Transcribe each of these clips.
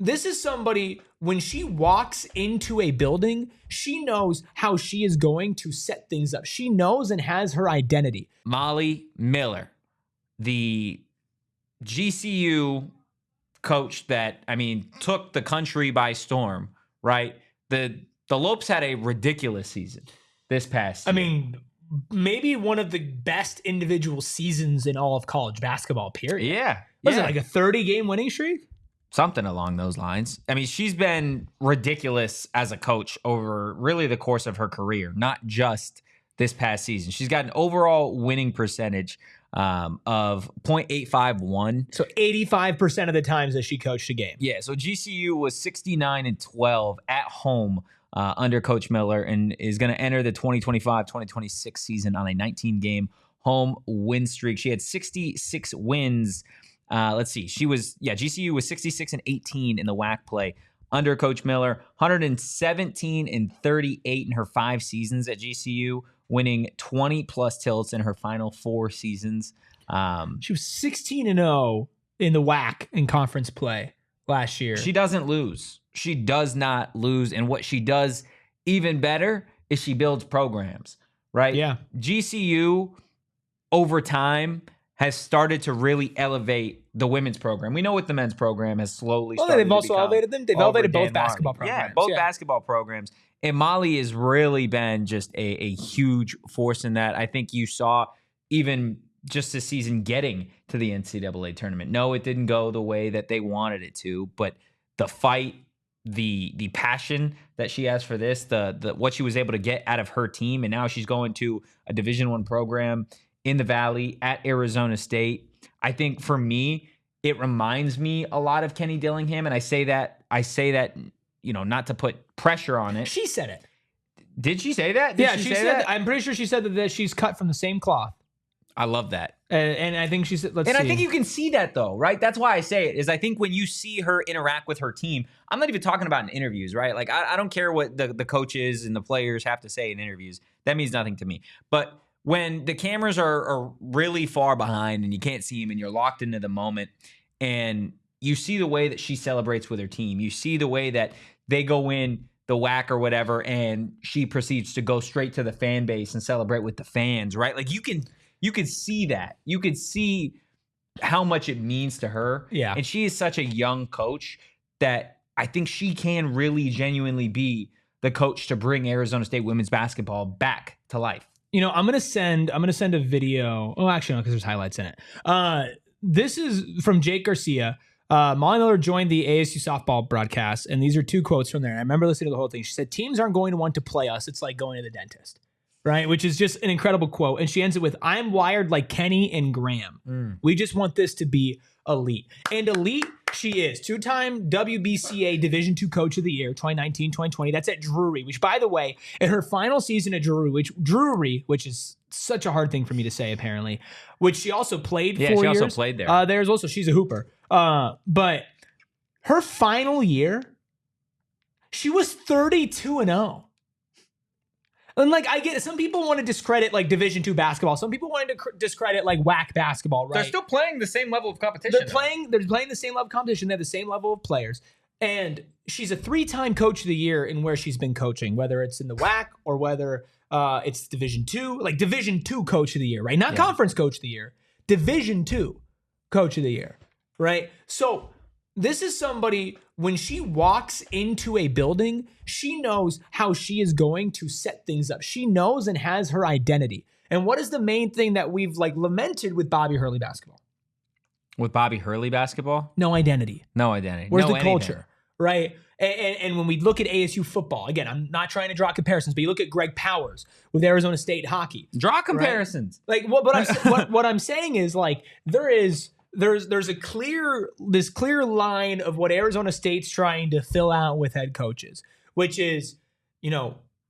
this is somebody, when she walks into a building, she knows how she is going to set things up. She knows and has her identity. Molly Miller, the GCU coach that, took the country by storm, right? The Lopes had a ridiculous season this past year. Maybe one of the best individual seasons in all of college basketball, period. Yeah. Was it like a 30-game winning streak? Something along those lines. She's been ridiculous as a coach over really the course of her career, not just this past season. She's got an overall winning percentage of .851. So 85% of the times that she coached a game. Yeah, so GCU was 69-12 at home under Coach Miller and is going to enter the 2025-2026 season on a 19-game home win streak. She had 66 wins. Let's see. GCU was 66-18 in the WAC play under Coach Miller, 117-38 in her 5 seasons at GCU, winning 20-plus tilts in her final 4 seasons. She was 16-0 in the WAC in conference play last year. She doesn't lose. She does not lose. And what she does even better is she builds programs, right? Yeah. GCU, over time, has started to really elevate the women's program. We know what the men's program has slowly started they've also elevated them. They've elevated both basketball programs. Yeah, both basketball programs. And Molly has really been just a huge force in that. I think you saw even just this season getting to the NCAA tournament. No, it didn't go the way that they wanted it to, but the fight, the passion that she has for this, the what she was able to get out of her team, and now she's going to a Division I program in the Valley at Arizona State. I think for me, it reminds me a lot of Kenny Dillingham, and I say that, not to put pressure on it. She said it. Did she say that? She said that? I'm pretty sure she said that she's cut from the same cloth. I love that. And I think she said, I think you can see that though, right? That's why I say it, is I think when you see her interact with her team, I'm not even talking about in interviews, right? Like I don't care what the coaches and the players have to say in interviews. That means nothing to me. But when the cameras are really far behind and you can't see them and you're locked into the moment and you see the way that she celebrates with her team, you see the way that they go in the WAC or whatever and she proceeds to go straight to the fan base and celebrate with the fans, right? Like you can see that. You could see how much it means to her. Yeah. And she is such a young coach that I think she can really genuinely be the coach to bring Arizona State women's basketball back to life. I'm gonna send a video. Oh, actually, no, because there's highlights in it. This is from Jake Garcia. Molly Miller joined the ASU softball broadcast, and these are 2 quotes from there. I remember listening to the whole thing. She said, "Teams aren't going to want to play us. It's like going to the dentist." Right? Which is just an incredible quote. And she ends it with, "I'm wired like Kenny and Graham. We just want this to be elite." And elite she is. 2-time WBCA Division II Coach of the Year, 2019, 2020. That's at Drury, which, by the way, in her final season at Drury, which is such a hard thing for me to say, apparently, which she also played 4 years. Yeah, she also played there. She's a hooper. But her final year, she was 32-0. And I get it. Some people want to discredit Division II basketball. Some people want to discredit WAC basketball, right? They're still playing the same level of competition. They're playing the same level of competition. They have the same level of players. And she's a 3-time Coach of the Year in where she's been coaching, whether it's in the WAC or whether it's Division II, Division II Coach of the Year, right? Not Conference Coach of the Year, Division II Coach of the Year, right? So this is somebody, when she walks into a building, she knows how she is going to set things up. She knows and has her identity. And what is the main thing that we've lamented with Bobby Hurley basketball? With Bobby Hurley basketball? No identity. No identity. Where's no the culture, right? And when we look at ASU football, again, I'm not trying to draw comparisons, but you look at Greg Powers with Arizona State hockey. Draw comparisons. Right? What I'm saying is there's a clear line of what Arizona State's trying to fill out with head coaches, which is,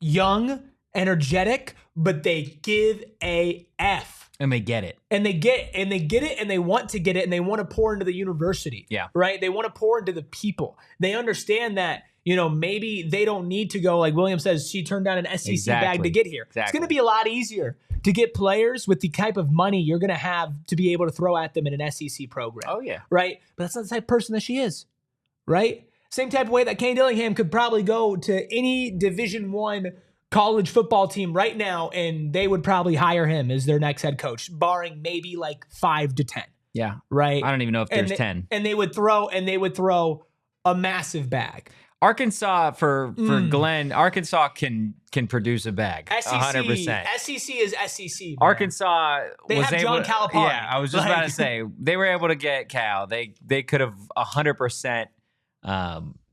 young, energetic, but they give a F. And they get it. And they get it, and they want to get it, and they want to pour into the university. Yeah. Right? They want to pour into the people. They understand that, maybe they don't need to go, like William says, she turned down an SEC bag to get here. Exactly. It's going to be a lot easier to get players with the type of money you're going to have to be able to throw at them in an SEC program. Oh, yeah. Right? But that's not the type of person that she is. Right? Same type of way that Kenny Dillingham could probably go to any Division I college football team right now, and they would probably hire him as their next head coach, barring maybe like 5 to 10. Yeah. Right. I don't even know if there's 10. And they would throw a massive bag. Arkansas for Glenn, Arkansas can produce a bag. SEC 100%. SEC is SEC. Man. Arkansas they was have able John Calipari. Yeah, I was just about to say they were able to get Cal. They could have 100%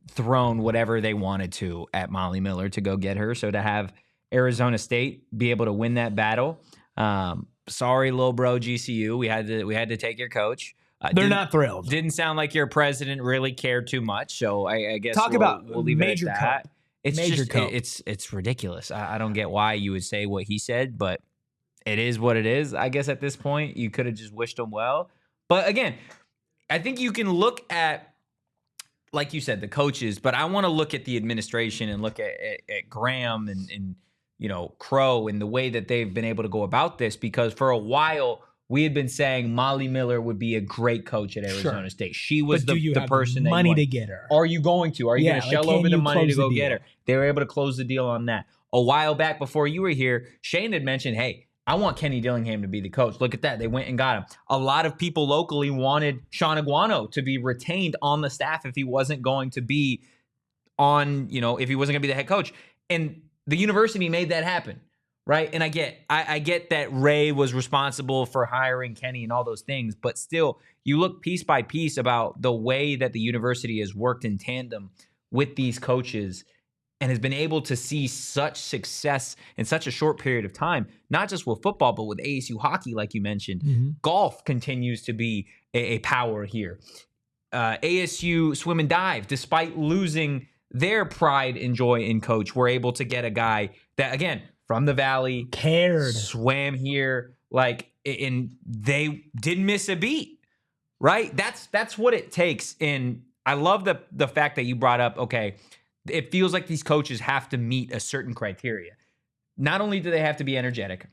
thrown whatever they wanted to at Molly Miller to go get her. So to have Arizona State be able to win that battle, sorry, little bro, GCU, we had to take your coach. They're not thrilled. Didn't sound like your president really cared too much. So I guess we'll leave major it at that. cope. It's major just cope. it's ridiculous. I don't get why you would say what he said, but it is what it is. I guess at this point you could have just wished him well. But again, I think you can look at, like you said, the coaches, but I want to look at the administration and look at Graham and Crow and the way that they've been able to go about this, because for a while we had been saying Molly Miller would be a great coach at Arizona State. She was the person that money to get her. Are you going to? Are you going to shell over the money to go get her? They were able to close the deal on that. A while back before you were here, Shane had mentioned, hey, I want Kenny Dillingham to be the coach. Look at that. They went and got him. A lot of people locally wanted Sean Aguano to be retained on the staff if he wasn't going to be if he wasn't going to be the head coach. And the university made that happen. Right. And I get that Ray was responsible for hiring Kenny and all those things. But still, you look piece by piece about the way that the university has worked in tandem with these coaches and has been able to see such success in such a short period of time, not just with football, but with ASU hockey, like you mentioned. Mm-hmm. Golf continues to be a power here. ASU swim and dive, despite losing their pride and joy in coach, were able to get a guy that, again, from the Valley, swam here, and they didn't miss a beat, right? That's what it takes. And I love the fact that you brought up, okay, it feels like these coaches have to meet a certain criteria. Not only do they have to be energetic,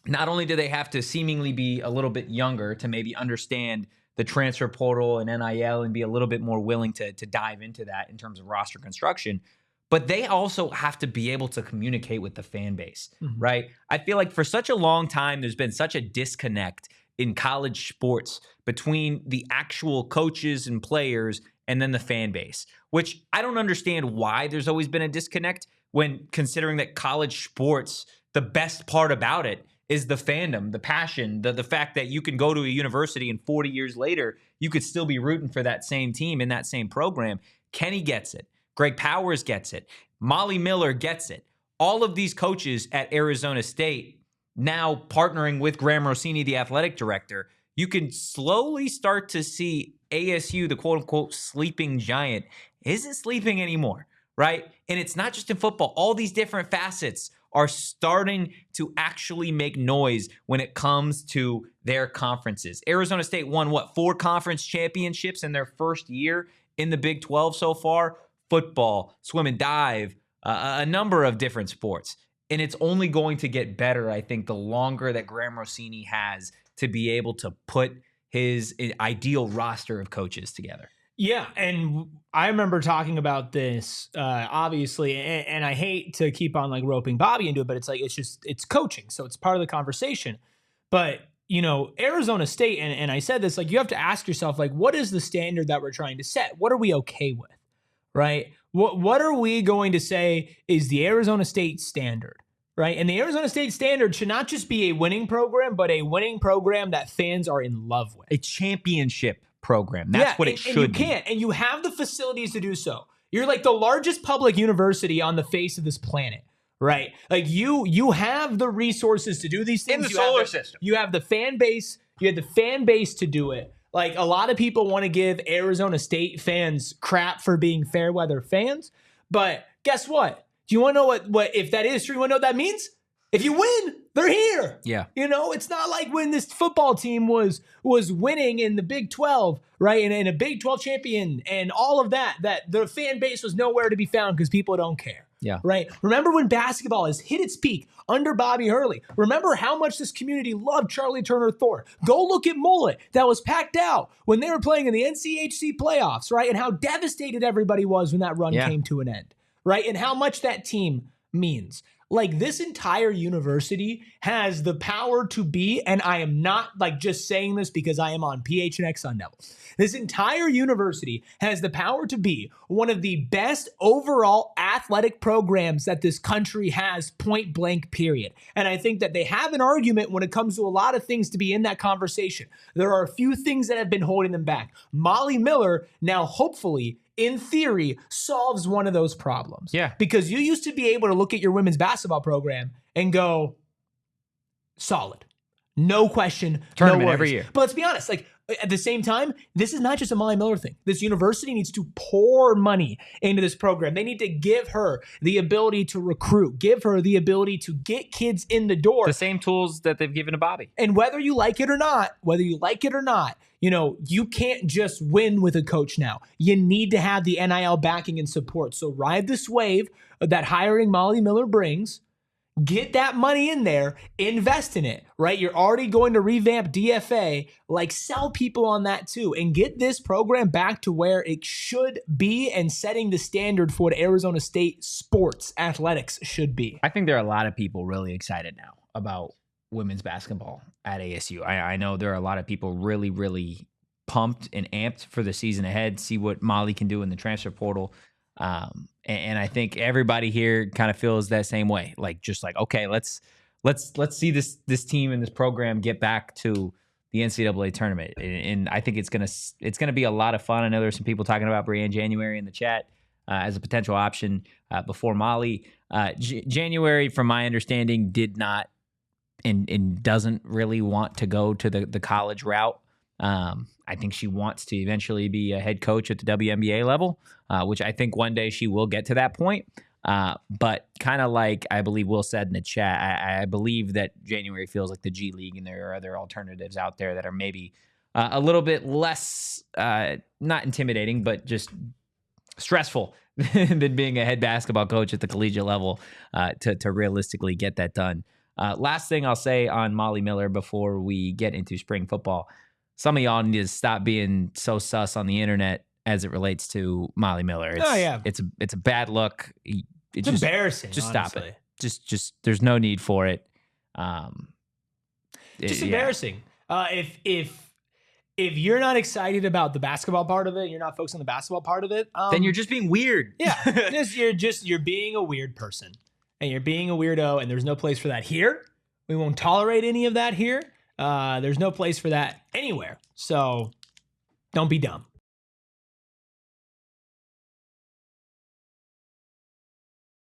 not only do they have to seemingly be a little bit younger to maybe understand the transfer portal and NIL and be a little bit more willing to dive into that in terms of roster construction, but they also have to be able to communicate with the fan base, right? I feel like for such a long time, there's been such a disconnect in college sports between the actual coaches and players and then the fan base, which I don't understand why there's always been a disconnect when considering that college sports, the best part about it is the fandom, the passion, the fact that you can go to a university and 40 years later, you could still be rooting for that same team in that same program. Kenny gets it. Greg Powers gets it. Molly Miller gets it. All of these coaches at Arizona State now partnering with Graham Rossini, the athletic director, you can slowly start to see ASU, the quote-unquote sleeping giant, isn't sleeping anymore, right? And it's not just in football. All these different facets are starting to actually make noise when it comes to their conferences. Arizona State won, 4 conference championships in their first year in the Big 12 so far? Football, swim and dive, a number of different sports. And it's only going to get better, I think, the longer that Graham Rossini has to be able to put his ideal roster of coaches together. Yeah, and I remember talking about this, obviously, and I hate to keep on roping Bobby into it, but it's coaching, so it's part of the conversation. But Arizona State, and I said this, you have to ask yourself, what is the standard that we're trying to set? What are we okay with? Right? What are we going to say is the Arizona State standard, right? And the Arizona State standard should not just be a winning program, but a winning program that fans are in love with. A championship program. That's what it should be. And you have the facilities to do so. You're the largest public university on the face of this planet, right? You have the resources to do these things. In the solar system. You have the fan base. You have the fan base to do it. A lot of people want to give Arizona State fans crap for being fair weather fans. But guess what? Do you want to know what if that is true, you want to know what that means? If you win, they're here. Yeah. It's not like when this football team was winning in the Big 12, right? And a Big 12 champion and all of that the fan base was nowhere to be found because people don't care. Yeah. Right? Remember when basketball has hit its peak under Bobby Hurley? Remember how much this community loved Charlie Turner Thor? Go look at Mullet that was packed out when they were playing in the NCHC playoffs, right? And how devastated everybody was when that run came to an end, right? And how much that team means. Like, this entire university has the power to be, and I am not like just saying this because I am on PHNX Sun Devil. This entire university has the power to be one of the best overall athletic programs that this country has, point blank, period. And I think that they have an argument when it comes to a lot of things to be in that conversation. There are a few things that have been holding them back. Molly Miller now hopefully, in theory, solves one of those problems. Yeah. Because you used to be able to look at your women's basketball program and go, solid. No question. Tournament no every year. But let's be honest, like, at the same time, this is not just a Molly Miller thing. This university needs to pour money into this program. They need to give her the ability to recruit, give her the ability to get kids in the door. The same tools that they've given to Bobby. And whether you like it or not, you know, you can't just win with a coach now. You need to have the NIL backing and support. So ride this wave that hiring Molly Miller brings. Get that money in there, invest in it, right? You're already going to revamp DFA, like, sell people on that too, and get this program back to where it should be and setting the standard for what Arizona State sports athletics should be. I think there are a lot of people really excited now about women's basketball at ASU. I know there are a lot of people really, really pumped and amped for the season ahead, see what Molly can do in the transfer portal. And I think everybody here kind of feels that same way. Like, just like, okay, let's see this team and this program get back to the NCAA tournament. And I think it's gonna be a lot of fun. I know there's some people talking about Brianne January in the chat as a potential option before Molly. January, from my understanding, did not and doesn't really want to go to the college route. I think she wants to eventually be a head coach at the WNBA level, which I think one day she will get to that point. But kind of like I believe Will said in the chat, I believe that January feels like the G League, and there are other alternatives out there that are maybe a little bit less, not intimidating, but just stressful than being a head basketball coach at the collegiate level to realistically get that done. Last thing I'll say on Molly Miller before we get into spring football. Some of y'all need to stop being so sus on the internet as it relates to Molly Miller. It's a bad look. It's just embarrassing. Just honestly. Stop it. Just there's no need for it. Embarrassing. If you're not excited about the basketball part of it, you're not focused on the basketball part of it, then you're just being weird. Yeah, you're being a weird person, and you're being a weirdo, and there's no place for that here. We won't tolerate any of that here. There's no place for that anywhere. So don't be dumb.